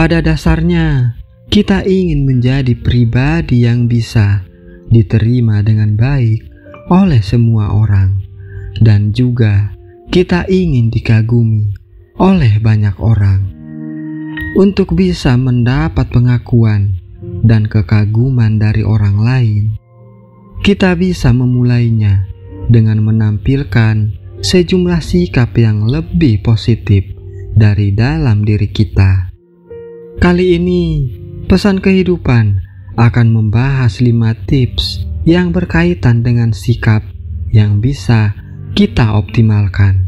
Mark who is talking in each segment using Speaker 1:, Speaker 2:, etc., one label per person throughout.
Speaker 1: Pada dasarnya, kita ingin menjadi pribadi yang bisa diterima dengan baik oleh semua orang, dan juga kita ingin dikagumi oleh banyak orang. Untuk bisa mendapat pengakuan dan kekaguman dari orang lain, kita bisa memulainya dengan menampilkan sejumlah sikap yang lebih positif dari dalam diri kita. Kali ini, pesan kehidupan akan membahas 5 tips yang berkaitan dengan sikap yang bisa kita optimalkan,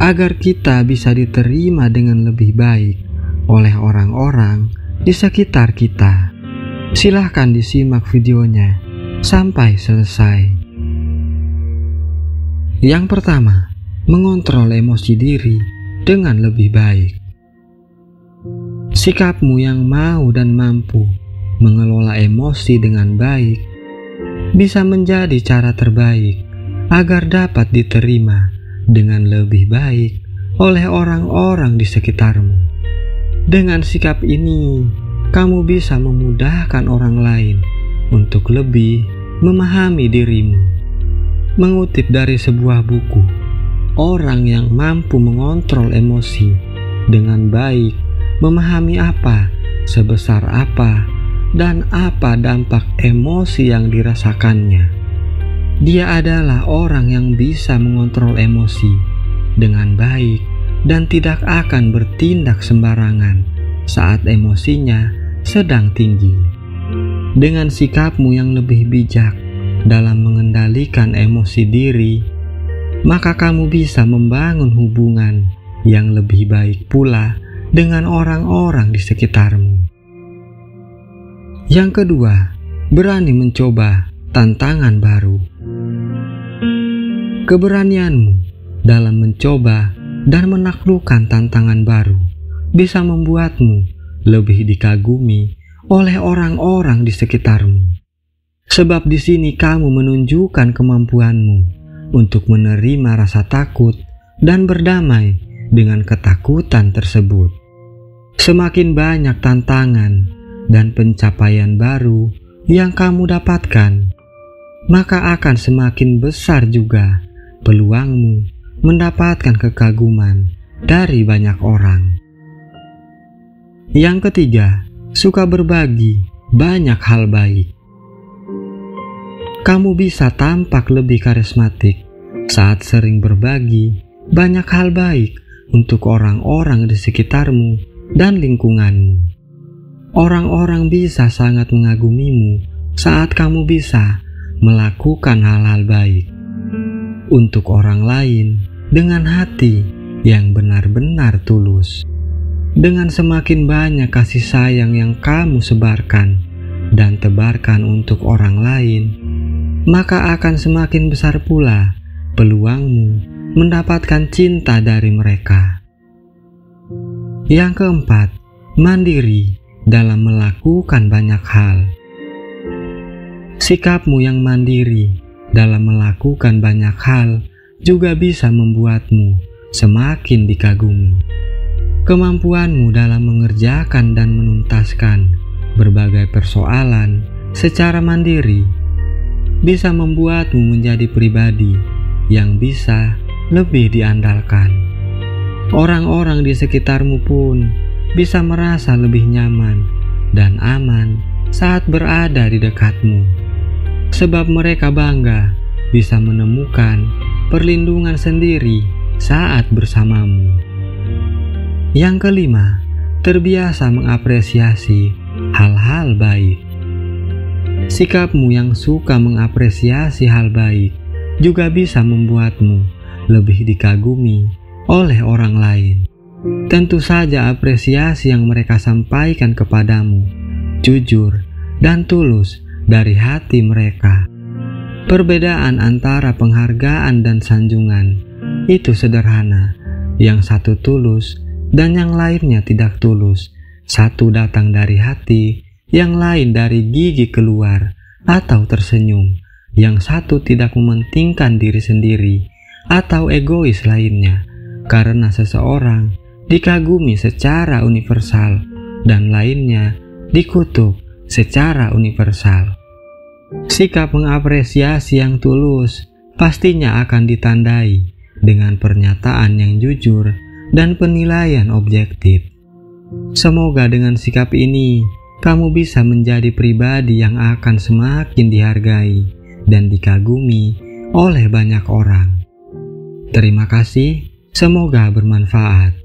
Speaker 1: agar kita bisa diterima dengan lebih baik oleh orang-orang di sekitar kita. Silahkan disimak videonya sampai selesai. Yang pertama, mengontrol emosi diri dengan lebih baik. Sikapmu yang mau dan mampu mengelola emosi dengan baik bisa menjadi cara terbaik agar dapat diterima dengan lebih baik oleh orang-orang di sekitarmu. Dengan sikap ini, kamu bisa memudahkan orang lain untuk lebih memahami dirimu. Mengutip dari sebuah buku, orang yang mampu mengontrol emosi dengan baik memahami apa, sebesar apa, dan apa dampak emosi yang dirasakannya. Dia adalah orang yang bisa mengontrol emosi dengan baik dan tidak akan bertindak sembarangan saat emosinya sedang tinggi. Dengan sikapmu yang lebih bijak dalam mengendalikan emosi diri, maka kamu bisa membangun hubungan yang lebih baik pula dengan orang-orang di sekitarmu. Yang kedua, berani mencoba tantangan baru. Keberanianmu dalam mencoba dan menaklukkan tantangan baru bisa membuatmu lebih dikagumi oleh orang-orang di sekitarmu. Sebab di sini kamu menunjukkan kemampuanmu untuk menerima rasa takut dan berdamai dengan ketakutan tersebut. Semakin banyak tantangan dan pencapaian baru yang kamu dapatkan, maka akan semakin besar juga peluangmu mendapatkan kekaguman dari banyak orang. Yang ketiga, suka berbagi banyak hal baik. Kamu bisa tampak lebih karismatik saat sering berbagi banyak hal baik untuk orang-orang di sekitarmu dan lingkunganmu. Orang-orang bisa sangat mengagumimu saat kamu bisa melakukan hal-hal baik untuk orang lain dengan hati yang benar-benar tulus. Dengan semakin banyak kasih sayang yang kamu sebarkan dan tebarkan untuk orang lain, maka akan semakin besar pula peluangmu mendapatkan cinta dari mereka. Yang keempat, mandiri dalam melakukan banyak hal. Sikapmu yang mandiri dalam melakukan banyak hal juga bisa membuatmu semakin dikagumi. Kemampuanmu dalam mengerjakan dan menuntaskan berbagai persoalan secara mandiri bisa membuatmu menjadi pribadi yang bisa lebih diandalkan. Orang-orang di sekitarmu pun bisa merasa lebih nyaman dan aman saat berada di dekatmu, sebab mereka bangga bisa menemukan perlindungan sendiri saat bersamamu. Yang kelima, terbiasa mengapresiasi hal-hal baik. Sikapmu yang suka mengapresiasi hal baik juga bisa membuatmu lebih dikagumi oleh orang lain. Tentu saja apresiasi yang mereka sampaikan kepadamu jujur dan tulus dari hati mereka. Perbedaan antara penghargaan dan sanjungan itu sederhana. Yang satu tulus dan yang lainnya tidak tulus. Satu datang dari hati, yang lain dari gigi keluar atau tersenyum. Yang satu tidak mementingkan diri sendiri atau egois lainnya. Karena seseorang dikagumi secara universal dan lainnya dikutuk secara universal. Sikap mengapresiasi yang tulus pastinya akan ditandai dengan pernyataan yang jujur dan penilaian objektif. Semoga dengan sikap ini, kamu bisa menjadi pribadi yang akan semakin dihargai dan dikagumi oleh banyak orang. Terima kasih, semoga bermanfaat.